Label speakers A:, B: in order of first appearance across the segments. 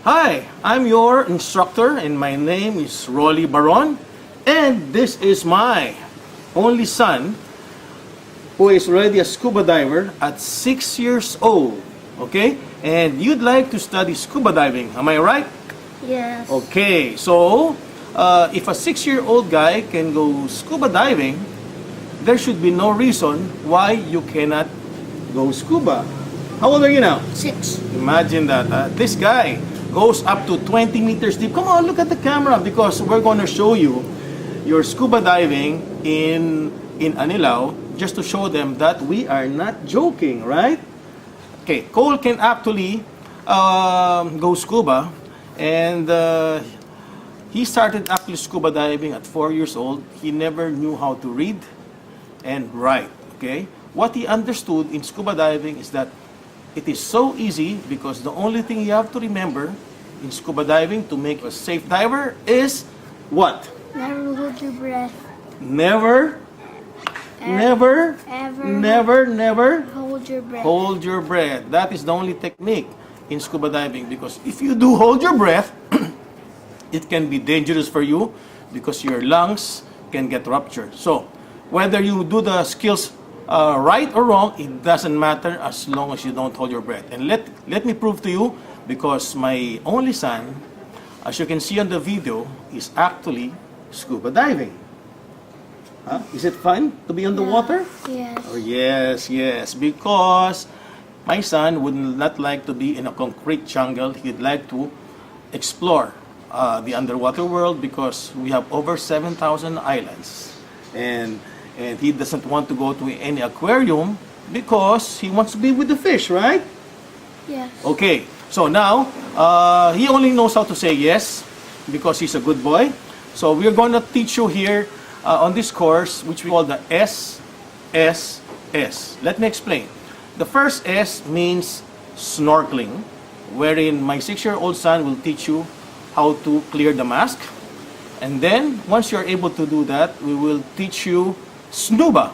A: Hi, I'm your instructor and my name is Rolly Baron, and this is my only son who is already a scuba diver at 6 years old. Okay? And you'd like to study scuba diving, am I right?
B: Yes.
A: Okay, so if a 6-year-old guy can go scuba diving, there should be no reason why you cannot go scuba. How old are you now?
B: 6.
A: Imagine that. This guy goes up to 20 meters deep. Come on, look at the camera because we're going to show you your scuba diving in Anilao just to show them that we are not joking, right? Okay, Cole can actually go scuba, and he started actually scuba diving at 4 years old. He never knew how to read and write, okay? What he understood in scuba diving is that it is so easy because the only thing you have to remember in scuba diving to make a safe diver is what?
B: Never hold your breath.
A: Never, never,
B: Ever
A: never
B: hold your breath.
A: hold your breath. That is the only technique in scuba diving because if you do hold your breath, it can be dangerous for you because your lungs can get ruptured. So, whether you do the skills right or wrong, it doesn't matter as long as you don't hold your breath. And let me prove to you, because my only son, as you can see on the video, is actually scuba diving. Huh? Is it fun to be on the water?
B: Yes.
A: Oh, yes, because my son would not like to be in a concrete jungle. He'd like to explore the underwater world because we have over 7,000 islands. And he doesn't want to go to any aquarium because he wants to be with the fish, right?
B: Yes.
A: Okay, so now, he only knows how to say yes because he's a good boy. So we're going to teach you here on this course, which we call the SSS. Let me explain. The first S means snorkeling, wherein my 6-year-old son will teach you how to clear the mask. And then, once you're able to do that, we will teach you Scuba.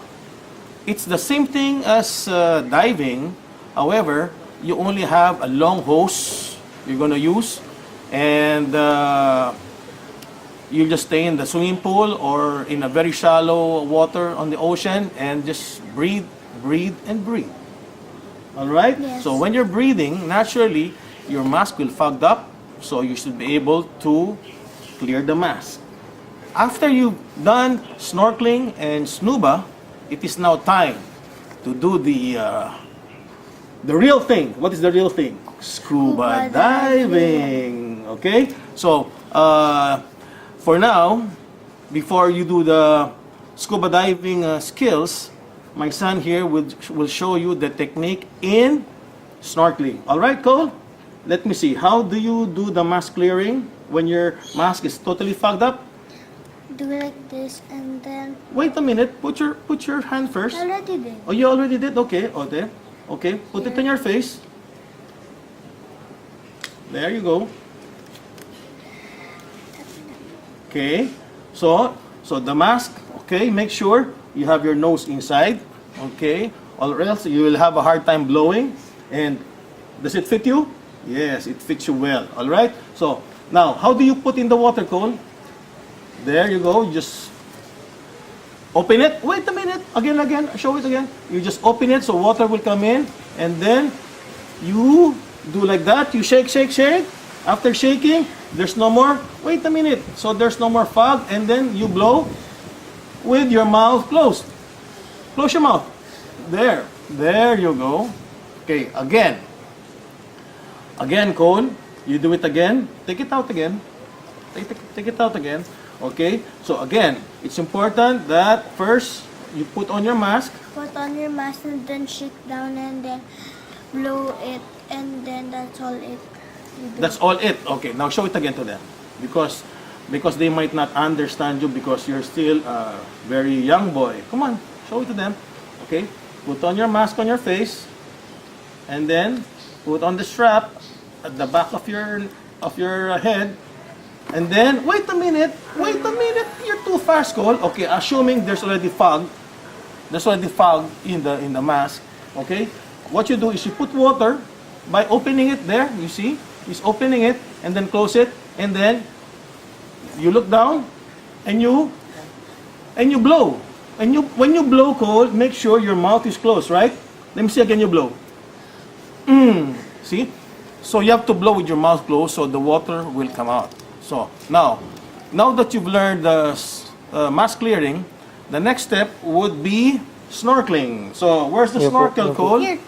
A: It's the same thing as diving. However, you only have a long hose you're going to use, and you just stay in the swimming pool or in a very shallow water on the ocean and just breathe, and breathe. All right?
B: Yes.
A: So when you're breathing, naturally, your mask will fog up, so you should be able to clear the mask. After you've done snorkeling and scuba, it is now time to do the real thing. What is the real thing? Scuba diving. Okay? So, for now, before you do the scuba diving skills, my son here will show you the technique in snorkeling. All right, Cole? Let me see. How do you do the mask clearing when your mask is totally fogged up?
B: Do it like this and then...
A: Wait a minute. Put your hand first.
B: I already did.
A: Oh, you already did? Okay. Oh, there. Okay. Put it on your face. There you go. Okay. So the mask, okay, make sure you have your nose inside. Okay. Or else you will have a hard time blowing. And does it fit you? Yes, it fits you well. All right. So now, how do you put in the water, Cole? There you go. You just open it. Wait a minute. Again. Show it again. You just open it so water will come in. And then you do like that. You shake. After shaking, there's no more. Wait a minute. So there's no more fog. And then you blow with your mouth closed. Close your mouth. There. There you go. Okay, again. Again, Cole. You do it again. Take it out again. Take it out again. Okay, so again, it's important that first you put on your mask.
B: Put on your mask and then shake down and then blow it and then that's all it.
A: That's all it. Okay, now show it again to them because they might not understand you because you're still a very young boy. Come on, show it to them. Okay, put on your mask on your face and then put on the strap at the back of your head. And then, wait a minute, you're too fast, Cole. Okay, assuming there's already fog in the mask, okay? What you do is you put water by opening it there, you see? is opening it and then close it, and then you look down and you blow. And when you blow, Cole, make sure your mouth is closed, right? Let me see again, you blow. See? So you have to blow with your mouth closed so the water will come out. So now that you've learned the mask clearing, the next step would be snorkeling. So where's the snorkel, Cole?
B: Here.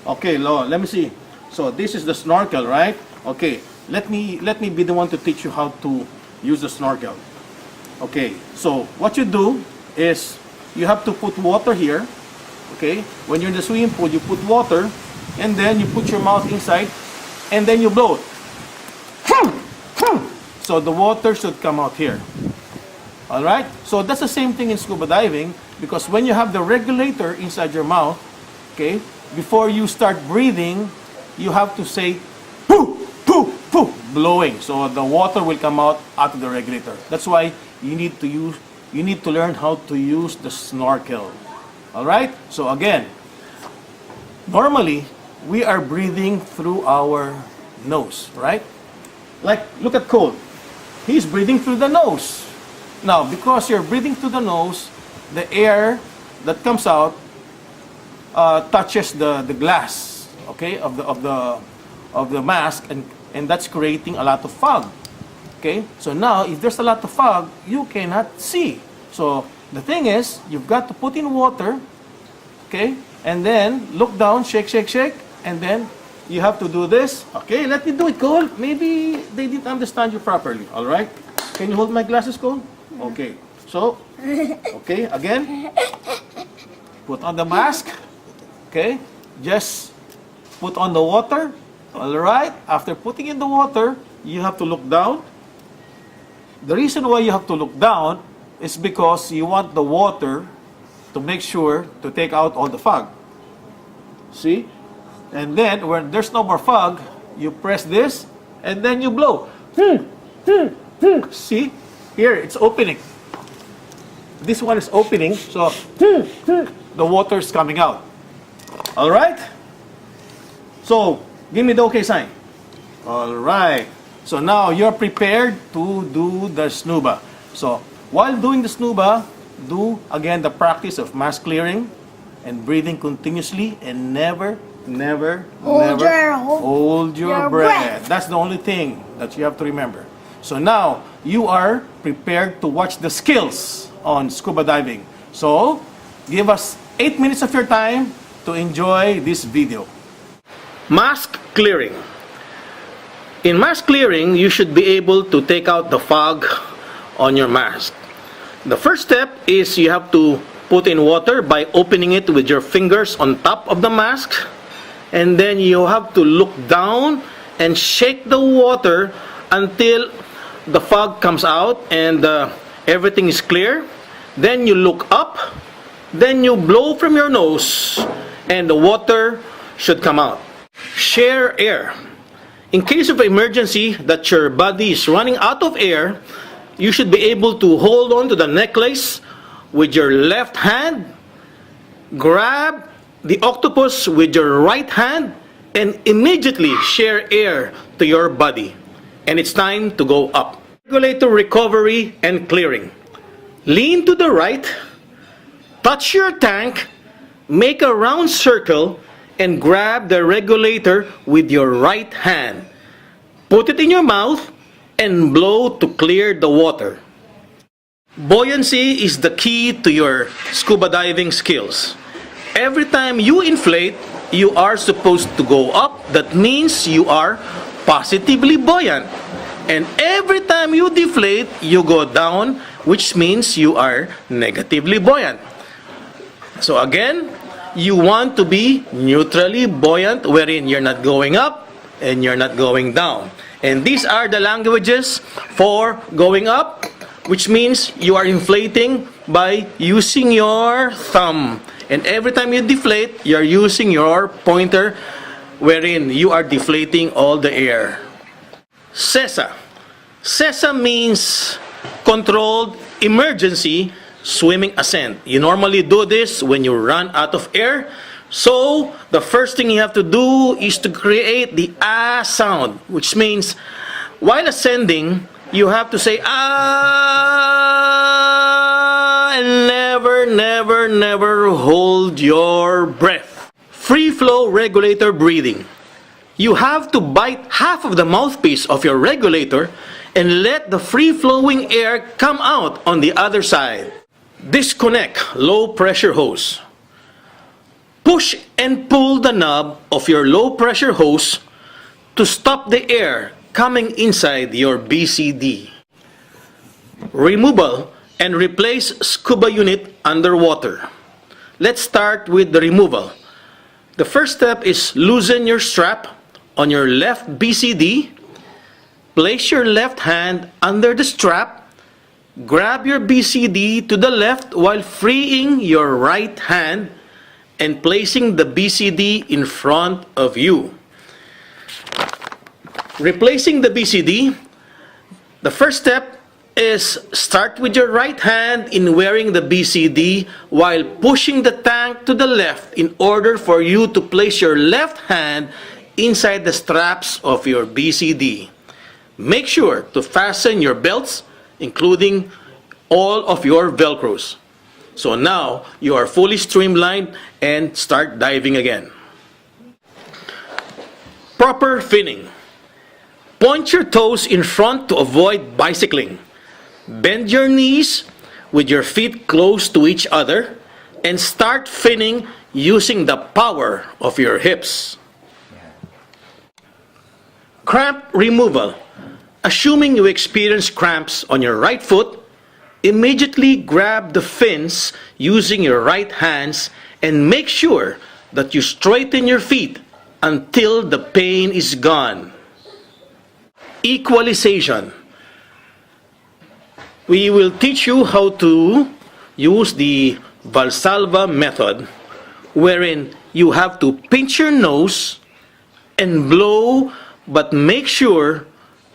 A: Okay, let me see. So this is the snorkel, right? Okay, let me be the one to teach you how to use the snorkel. Okay, so what you do is you have to put water here. Okay, when you're in the swimming pool, you put water, and then you put your mouth inside, and then you blow it. So the water should come out here. All right. So that's the same thing in scuba diving, because when you have the regulator inside your mouth, okay, before you start breathing, you have to say poo, poo, poo, blowing. So the water will come out of the regulator. That's why you need to learn how to use the snorkel. All right? So again, normally we are breathing through our nose, right? Like, look at Cole. He's breathing through the nose. Now, because you're breathing through the nose, the air that comes out touches the glass, okay, of the mask, and that's creating a lot of fog. Okay, so now if there's a lot of fog, you cannot see. So the thing is, you've got to put in water, okay, and then look down, shake, shake, shake, and then you have to do this. Okay, let me do it, Cole. Maybe they didn't understand you properly. All right, can you hold my glasses, Cole? Okay, so okay, again, put on the mask. Okay, just put on the water. All right, after putting in the water, you have to look down. The reason why you have to look down is because you want the water to make sure to take out all the fog. See? And then, when there's no more fog, you press this, and then you blow. See? Here, it's opening. This one is opening, so the water is coming out. All right? So, give me the okay sign. All right. So now you're prepared to do the scuba. So while doing the scuba, do again the practice of mask clearing and breathing continuously, and never hold your breath. That's the only thing that you have to remember. So now you are prepared to watch the skills on scuba diving. So give us 8 minutes of your time to enjoy this video. Mask clearing. In mask clearing, you should be able to take out the fog on your mask. The first step is you have to put in water by opening it with your fingers on top of the mask, and then you have to look down and shake the water until the fog comes out and everything is clear. Then you look up, then you blow from your nose, and the water should come out. Share air. In case of emergency that your body is running out of air, you should be able to hold on to the necklace with your left hand, grab the octopus with your right hand, and immediately share air to your body. And it's time to go up. Regulator recovery and clearing. Lean to the right, touch your tank, make a round circle, and grab the regulator with your right hand. Put it in your mouth and blow to clear the water. Buoyancy is the key to your scuba diving skills. Every time you inflate, you are supposed to go up. That means you are positively buoyant. And every time you deflate, you go down, which means you are negatively buoyant. So again, you want to be neutrally buoyant, wherein you're not going up and you're not going down. And these are the languages for going up, which means you are inflating by using your thumb. And every time you deflate, you're using your pointer, wherein you are deflating all the air. CESA. CESA means controlled emergency swimming ascent. You normally do this when you run out of air. So, the first thing you have to do is to create the ah sound, which means while ascending, you have to say ah and never, never, never hold your breath. Free flow regulator breathing. You have to bite half of the mouthpiece of your regulator and let the free-flowing air come out on the other side. Disconnect low pressure hose. Push and pull the knob of your low pressure hose to stop the air coming inside your BCD. Removal and replace scuba unit underwater. Let's start with the removal. The first step is loosen your strap on your left BCD. Place your left hand under the strap. Grab your BCD to the left while freeing your right hand and placing the BCD in front of you. Replacing the BCD, the first step is start with your right hand in wearing the BCD while pushing the tank to the left in order for you to place your left hand inside the straps of your BCD. Make sure to fasten your belts, including all of your Velcros. So now you are fully streamlined and start diving again. Proper finning. Point your toes in front to avoid bicycling. Bend your knees with your feet close to each other and start finning using the power of your hips. Cramp removal. Assuming you experience cramps on your right foot, immediately grab the fins using your right hands and make sure that you straighten your feet until the pain is gone. Equalization. We will teach you how to use the Valsalva method, wherein you have to pinch your nose and blow, but make sure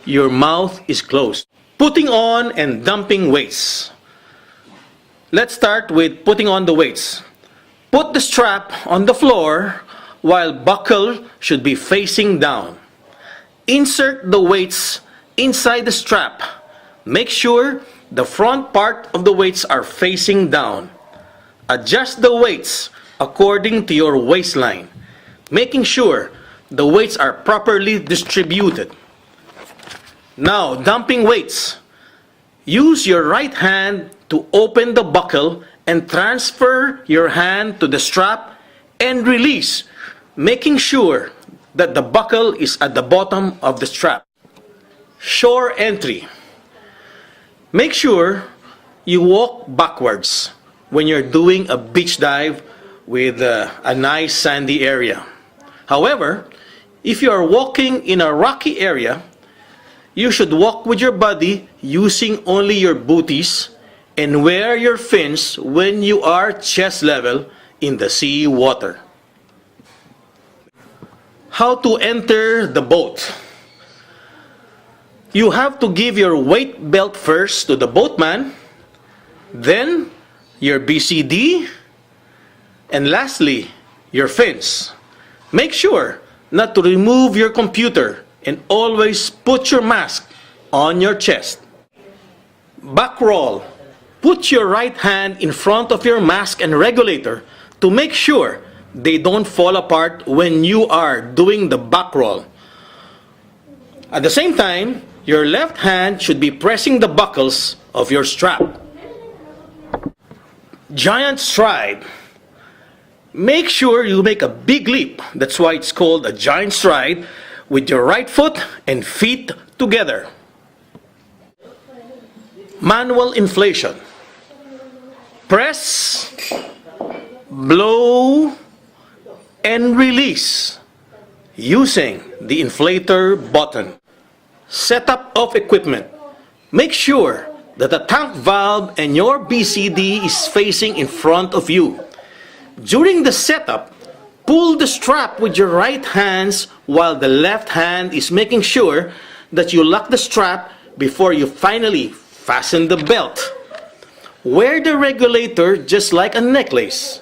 A: your mouth is closed. Putting on and dumping weights. Let's start with putting on the weights. Put the strap on the floor while buckle should be facing down. Insert the weights inside the strap. Make sure the front part of the weights are facing down. Adjust the weights according to your waistline, making sure the weights are properly distributed. Now, dumping weights. Use your right hand to open the buckle and transfer your hand to the strap and release, making sure that the buckle is at the bottom of the strap. Shore entry. Make sure you walk backwards when you're doing a beach dive with a nice sandy area. However, if you are walking in a rocky area, you should walk with your body using only your booties and wear your fins when you are chest level in the sea water. How to enter the boat. You have to give your weight belt first to the boatman, then your BCD, and lastly, your fins. Make sure not to remove your computer and always put your mask on your chest. Back roll. Put your right hand in front of your mask and regulator to make sure they don't fall apart when you are doing the back roll. At the same time, your left hand should be pressing the buckles of your strap. Giant stride. Make sure you make a big leap. That's why it's called a giant stride, with your right foot and feet together. Manual inflation. Press, blow, and release using the inflator button. Setup of equipment. Make sure that the tank valve and your BCD is facing in front of you. During the setup, pull the strap with your right hands while the left hand is making sure that you lock the strap before you finally fasten the belt. Wear the regulator just like a necklace.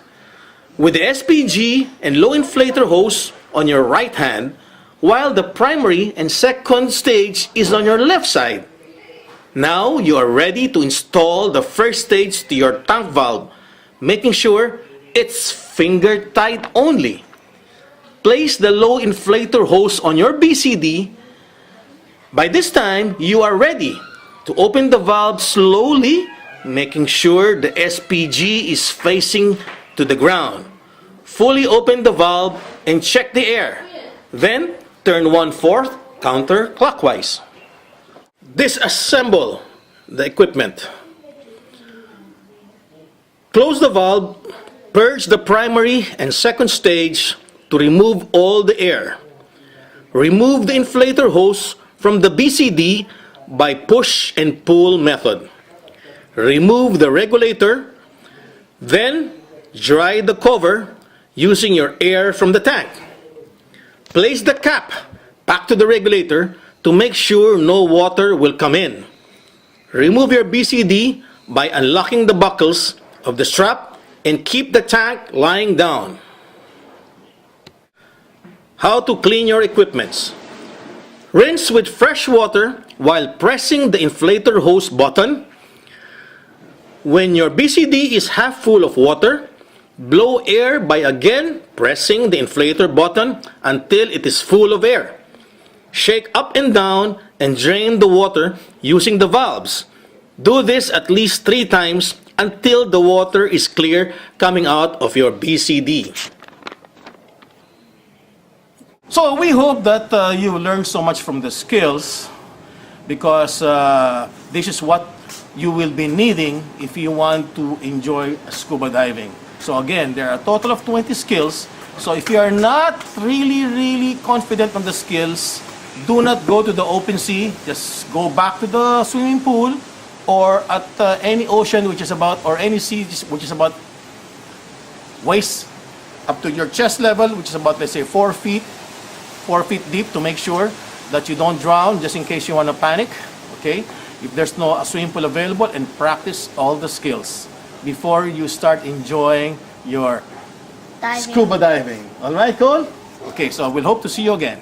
A: with the SPG and low inflator hose on your right hand, while the primary and second stage is on your left side. Now you are ready to install the first stage to your tank valve, making sure it's finger tight only. Place the low inflator hose on your BCD. By this time, you are ready to open the valve slowly, making sure the SPG is facing to the ground. Fully open the valve and check the air. Then, turn 1/4 counterclockwise. Disassemble the equipment. Close the valve, purge the primary and second stage to remove all the air. Remove the inflator hose from the BCD by push and pull method. Remove the regulator, then dry the cover using your air from the tank. Place the cap back to the regulator to make sure no water will come in. Remove your BCD by unlocking the buckles of the strap and keep the tank lying down. How to clean your equipments. Rinse with fresh water while pressing the inflator hose button. When your BCD is half full of water, blow air by again pressing the inflator button until it is full of air. Shake up and down and drain the water using the valves. Do this at least 3 times until the water is clear coming out of your BCD. So we hope that you learned so much from the skills, because this is what you will be needing if you want to enjoy scuba diving. So again, there are a total of 20 skills. So if you are not really confident on the skills, do not go to the open sea. Just go back to the swimming pool or at any ocean which is about, or any sea which is about waist up to your chest level, which is about, let's say, 4 feet deep, to make sure that you don't drown, just in case you want to panic. Okay, if there's no swimming pool available, and practice all the skills before you start enjoying your scuba diving. All right, Cole? Okay, so we'll hope to see you again.